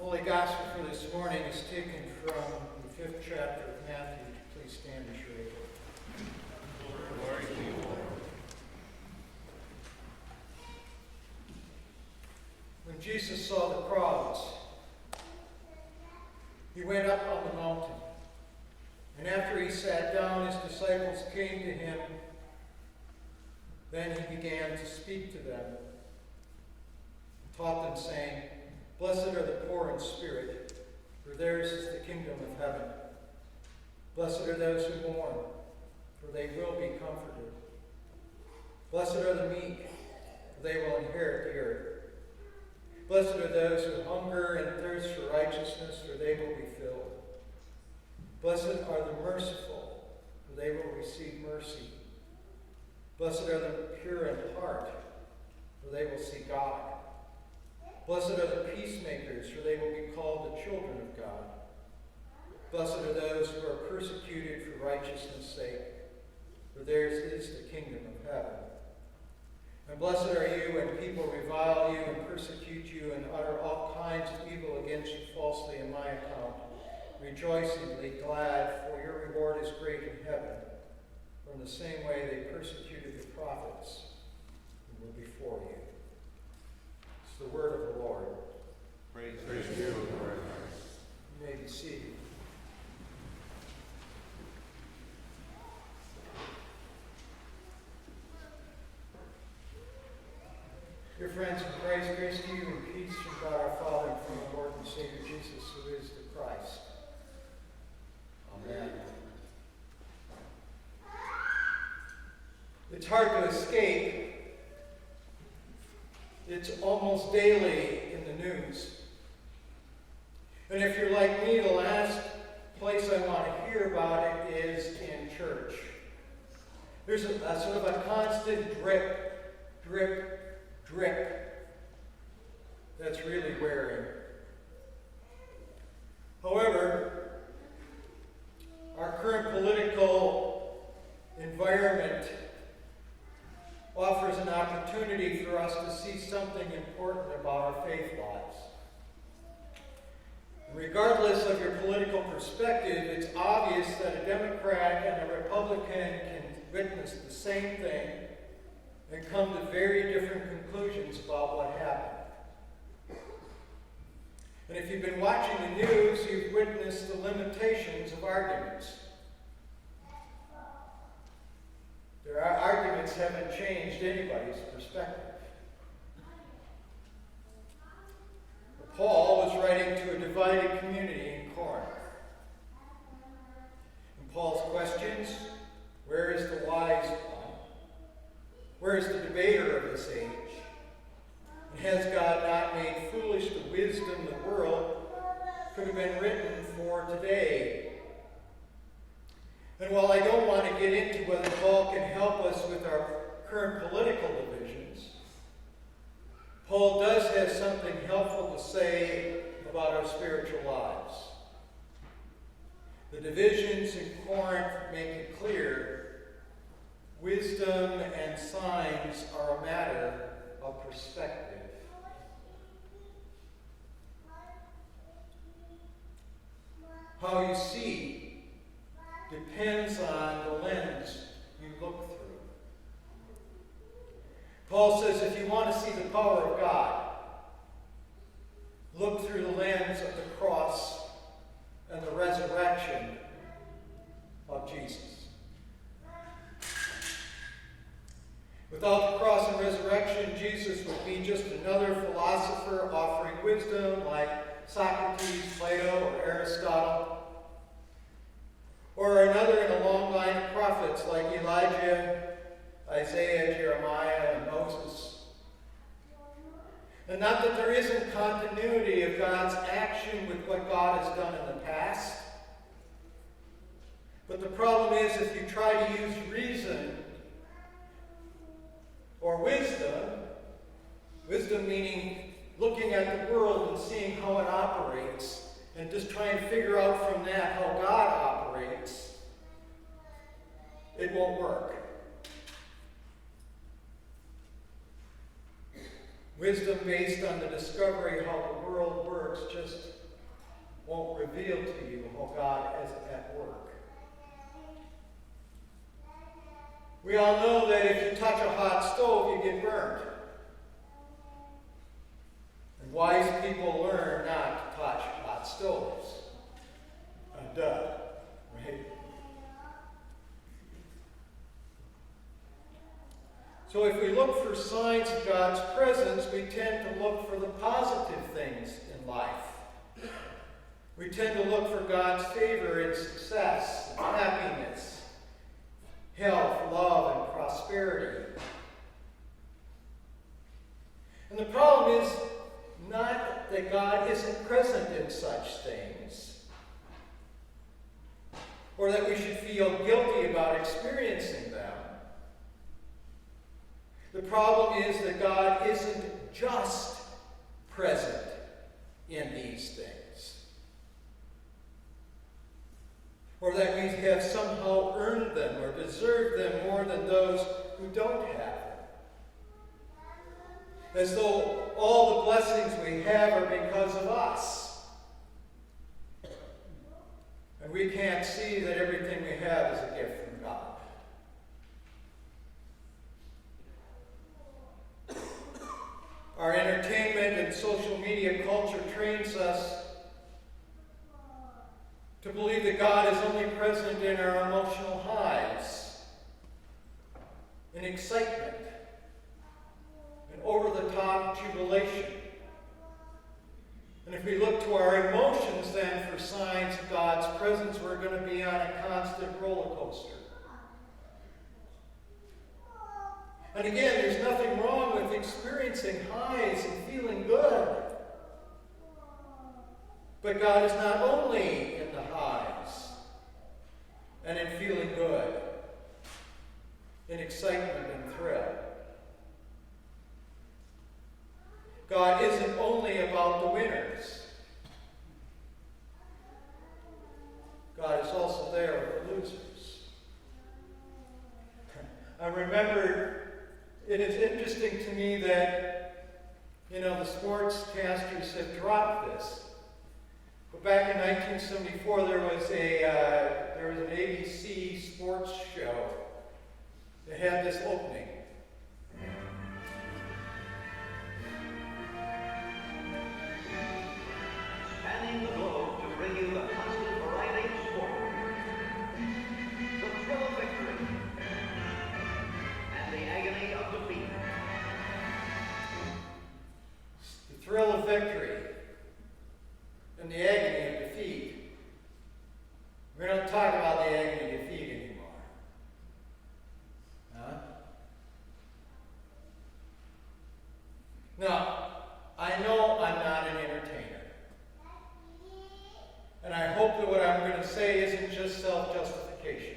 Holy Gospel for this morning is taken from the 5th chapter of Matthew. Please stand as you're able. Glory to you, Lord. When Jesus saw the crowds, he went up on the mountain. And after he sat down, his disciples came to him. Then he began to speak to them, and taught them, saying, "Blessed are the poor in spirit, for theirs is the kingdom of heaven. Blessed are those who mourn, for they will be comforted. Blessed are the meek, for they will inherit the earth. Blessed are those who hunger and thirst for righteousness, for they will be filled. Blessed are the merciful, for they will receive mercy. Blessed are the pure in heart, for they will see God. Blessed are the peacemakers, for they will be called the children of God. Blessed are those who are persecuted for righteousness' sake, for theirs is the kingdom of heaven. And blessed are you when people revile you and persecute you and utter all kinds of evil against you falsely in my account. Rejoice and be glad, for your reward is great in heaven. For in the same way they persecuted the prophets who were before you." It's the word of the Lord. Praise you, Lord. You may be seated. Dear friends in Christ, grace to you and peace from God our Father and from our Lord and Savior Jesus, who is the Christ. Amen. It's hard to escape. It's almost daily in the news. And if you're like me, the last place I want to hear about it is in church. There's a sort of a constant drip, drip, drip that's really wearing. However, our current political environment offers an opportunity for us to see something important about our faith lives. Regardless of your political perspective, it's obvious that a Democrat and a Republican can witness the same thing and come to very different conclusions about what happened. And if you've been watching the news, you've witnessed the limitations of arguments. Their arguments haven't changed anybody's perspective. Paul was writing to a divided community in Corinth. And Paul's questions: where is the wise one? Where is the debater of this age? And has God not made foolish the wisdom of the world? Could have been written for today. And while I don't want to get into whether Paul can help us with our current political divisions, Paul does have something helpful to say about our spiritual lives. The divisions in Corinth make it clear wisdom and signs are a matter of perspective. How you see depends on the lens you look through. Paul says if you want to see the power of God, look through the lens of the cross and the resurrection of Jesus. Without the cross and resurrection, Jesus would be just another philosopher offering wisdom like Socrates, Plato, or Aristotle, or another in a long line of prophets like Elijah, Isaiah, Jeremiah, and Moses. And not that there isn't continuity of God's action with what God has done in the past, but the problem is if you try to use reason or wisdom meaning looking at the world and seeing how it operates, and just try and figure out from that how God operates, it won't work. Wisdom based on the discovery of how the world works just won't reveal to you how God is at work. We all know that if you touch a hot stove, you get burned. And wise people learn not to touch hot stoves. Right? So if we look for signs of God's presence, we tend to look for the positive things in life. We tend to look for God's favor in success, and happiness, health, love, and prosperity. And the problem is not that God isn't present in such things, or that we should feel guilty about experiencing them. The problem is that God isn't just present in these things, or that we have somehow earned them or deserved them more than those who don't have them. As though all the blessings we have are because of us. And we can't see that everything we have is a gift from God. Our entertainment and social media culture trains us to believe that God is only present in our emotional highs, in excitement, and over-the-top jubilation. And if we look to our emotions then for signs of God's presence, we're going to be on a constant roller coaster. And again, there's nothing wrong with experiencing highs and feeling good. But God is not only in the highs and in feeling good, in excitement and thrill. God isn't only about the winners. God is also there with the losers. I remember, it is interesting to me that, the sportscasters have dropped this. But back in 1974, there was an ABC sports show that had this opening. Spanning the globe to bring you the constant variety of sport, the thrill of victory, and the agony of defeat. The thrill of victory and the agony of defeat. We don't talk about the agony of defeat anymore. Huh? Now, I know I'm not an entertainer. And I hope that what I'm going to say isn't just self-justification.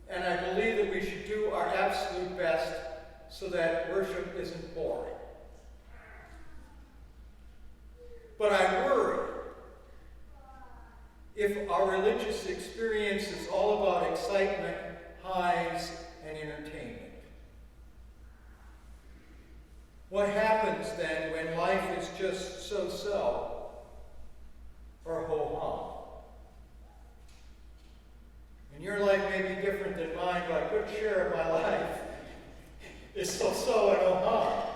And I believe that we should do our absolute best so that worship isn't boring. But I worry if our religious experience is all about excitement, highs, and entertainment. What happens then when life is just so-so or ho-hum? And your life may be different than mine, but a good share of my life is so-so and ho-hum.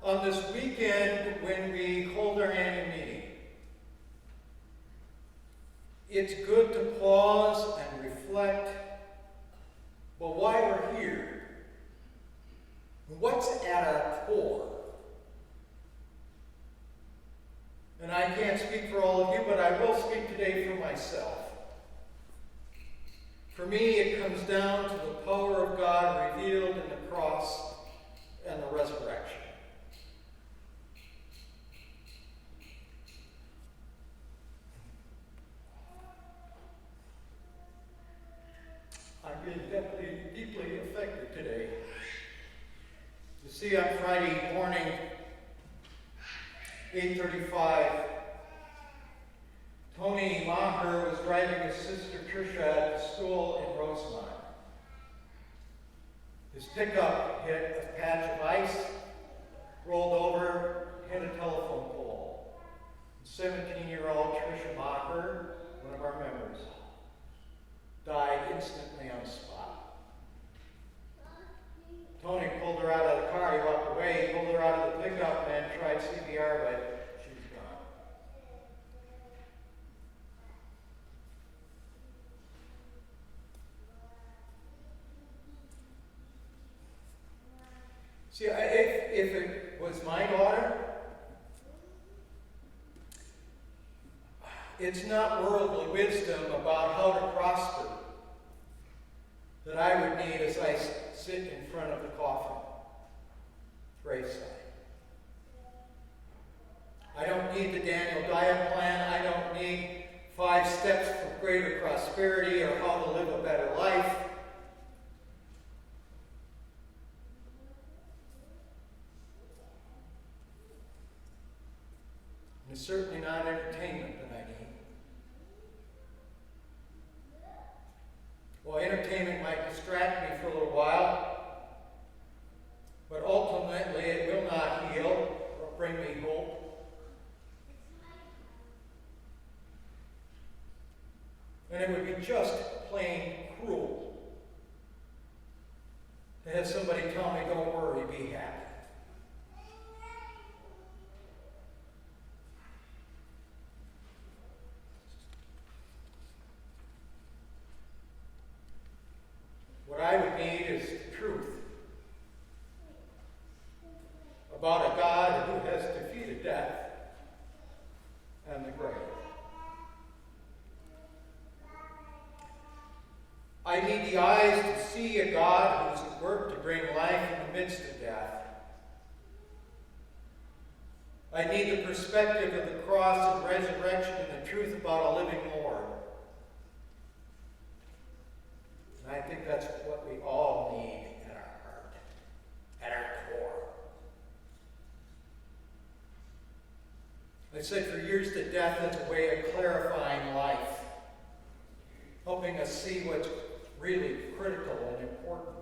On this weekend, when we hold our annual meeting, it's good to pause and reflect. Well, why we're here? What's at our core? And I can't speak for all of you, but I will speak today for myself. For me, it comes down to the power of God revealed in the cross and the resurrection. I've been deeply affected today. You see, on Friday morning, 8:35, Tony Maher was driving his sister Tricia to school in Rosemont. His pickup hit a patch of ice, rolled over, hit a telephone pole. 17-year-old Trisha Mocker, one of our members, died instantly on the spot. Tony pulled her out of the car. He walked away. He pulled her out of the pickup and tried CPR, but she was gone. See, if it was my daughter, it's not worldly wisdom about how to prosper that I would need as I sit in front of the coffin graveside. I don't need the Daniel diet plan. I don't need 5 steps for greater prosperity or how to live a better life. And it's certainly not entertainment that I need. Well, entertainment might distract me for a little while, but ultimately it will not heal or bring me hope. And it would be just plain cruel to have somebody tell me, don't worry, be happy. What I would need is the truth about a God who has defeated death and the grave. I need the eyes to see a God who is at work to bring life in the midst of death. I need the perspective of the cross and resurrection and the truth about a living Lord. And I think that's what we all need at our heart, at our core. I've said for years that death is a way of clarifying life, helping us see what's really critical and important.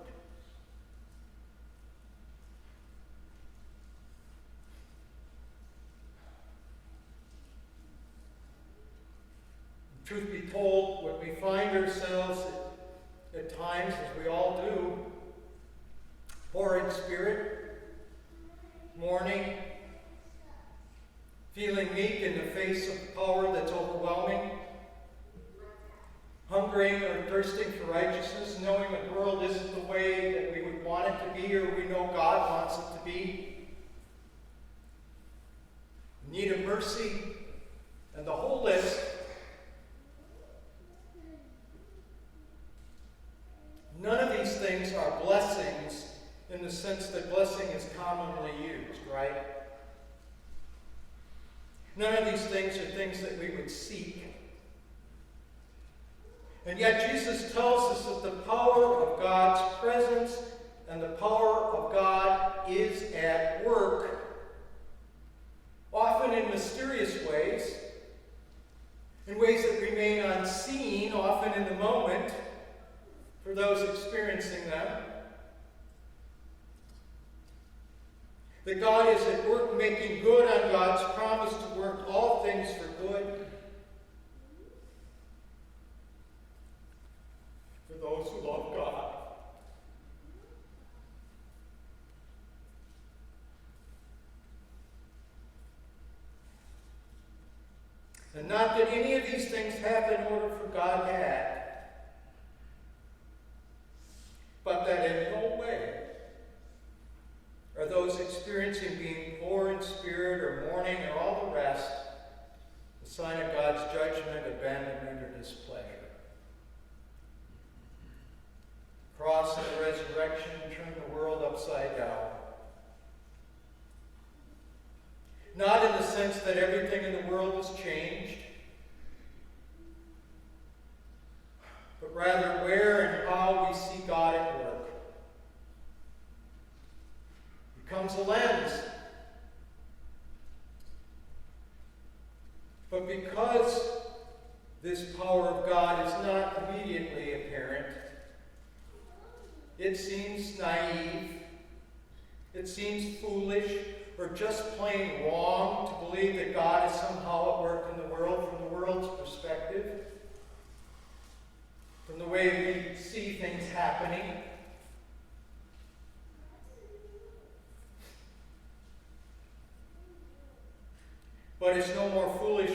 Truth be told, when we find ourselves at times, as we all do, poor in spirit, mourning, feeling meek in the face of power that's overwhelming, hungering or thirsting for righteousness, knowing the world isn't the way that we would want it to be or we know God wants it to be, need of mercy, and the whole list. None of these things are blessings in the sense that blessing is commonly used, right? None of these things are things that we would seek. And yet Jesus tells us that the power of God's presence and the power of God is at work, often in mysterious ways, in ways that remain unseen, often in the moment, for those experiencing them. That God is at work making good on God's promise to work all things for good for those who love God. And not that any of these things happen in order for God to act, but that in no way are those experiencing being poor in spirit or mourning or all the rest a sign of God's judgment, abandonment, or displeasure. The cross and the resurrection turned the world upside down. Not in the sense that everything in the world has changed, but rather where and how we see God at work. Becomes a lens. But because this power of God is not immediately apparent, it seems naive, it seems foolish, or just plain wrong to believe that God is somehow at work in the world from the world's perspective, from the way we see things happening. But it's no more foolish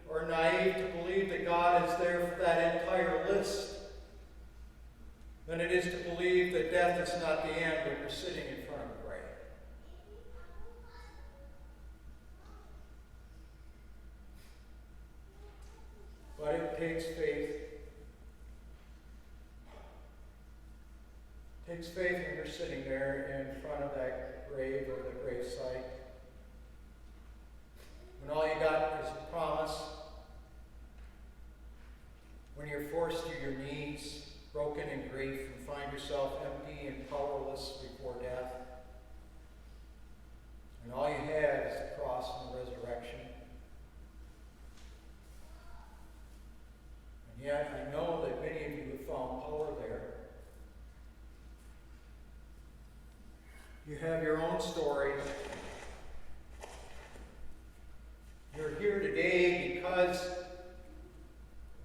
or naive to believe that God is there for that entire list than it is to believe that death is not the end when we're sitting in front of a grave. But it takes faith. It takes faith when you're sitting there in front of that grave or the gravesite. When all you got is a promise. When you're forced to your knees, broken in grief, and find yourself empty and powerless before death. And all you have is the cross and the resurrection. And yet, I know that many of you have found power there. You have your own story. You're here today because of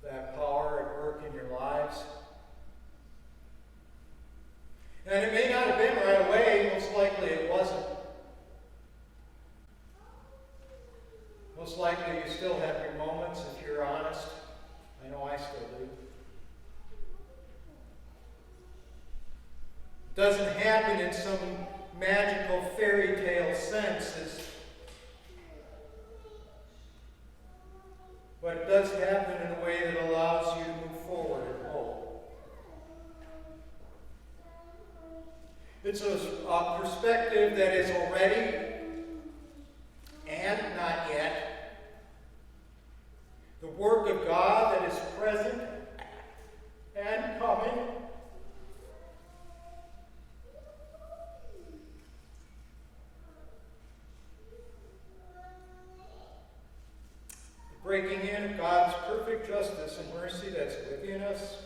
that power at work in your lives. And it may not have been right away. Most likely it wasn't. Most likely you still have your moments if you're honest. I know I still do. It doesn't happen in some magical fairy tale sense, but it does happen in a way that allows you to move forward in hope. It's a perspective that is already and not yet. The work of God that is present and coming. The breaking in of God's perfect justice and mercy that's within us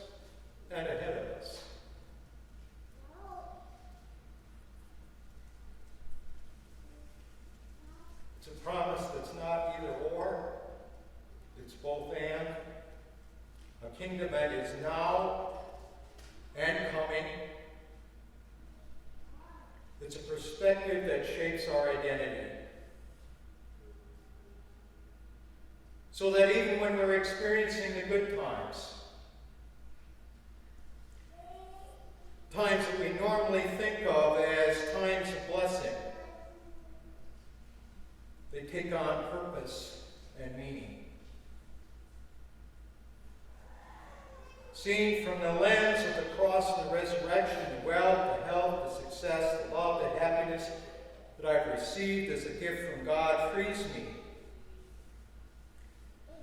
and ahead of us. It's a promise that's not either or, it's both and. A kingdom that is now and coming. It's a perspective that shapes our identity. So that even when we're experiencing the good times, times that we normally think of as times of blessing, they take on purpose and meaning. Seen from the lens of the cross and the resurrection, the wealth, the health, the success, the love, the happiness that I've received as a gift from God frees me.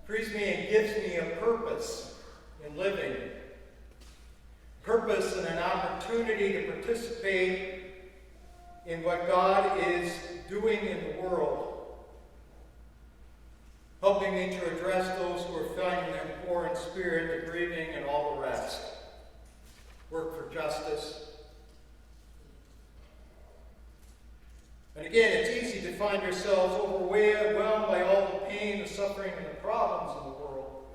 Frees me and gives me a purpose in living. Purpose and an opportunity to participate in what God is doing in the world. Helping me to address those who are finding them poor in spirit, the grieving, and all the rest. Work for justice. And again, it's easy to find yourselves overwhelmed by all the pain, the suffering, and the problems in the world.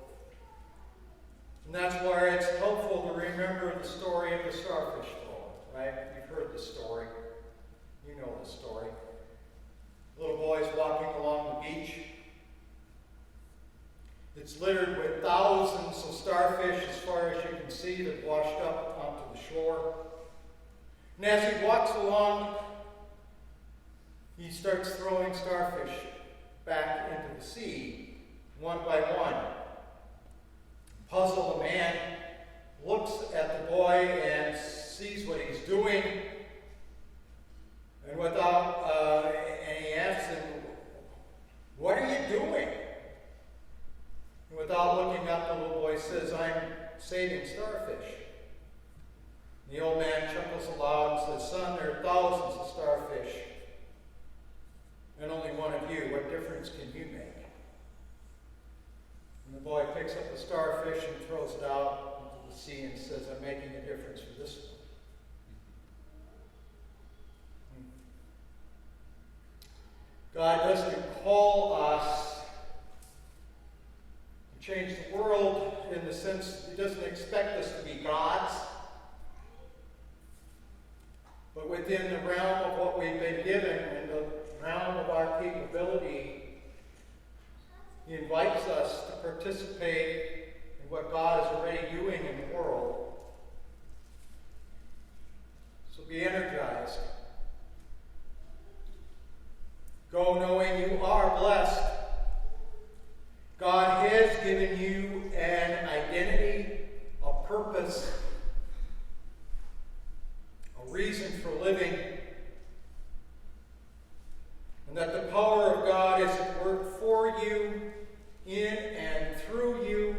And that's why it's helpful to remember the story of the starfish bowl, right? You've heard the story. You know the story. Little boy's walking along the beach. It's littered with thousands of starfish as far as you can see that washed up onto the shore. And as he walks along, he starts throwing starfish back into the sea, one by one. Puzzled, the man looks at the boy and sees what he's doing, and and he asks him, "What are you doing?" And without looking up, the little boy says, "I'm saving starfish." And the old man chuckles aloud and says, "Son, there are thousands of starfish, and only one of you. What difference can you make?" And the boy picks up the starfish and throws it out into the sea and says, "I'm making a difference for this one." God doesn't call us to change the world in the sense He doesn't expect us to be gods. But within the realm of what we've been given and the realm of our capability, He invites us to participate in what God is already doing in the world. So be energized. Go knowing you are blessed. God has given you an identity, a purpose, a reason for living, and that the power of God is at work for you, in and through you,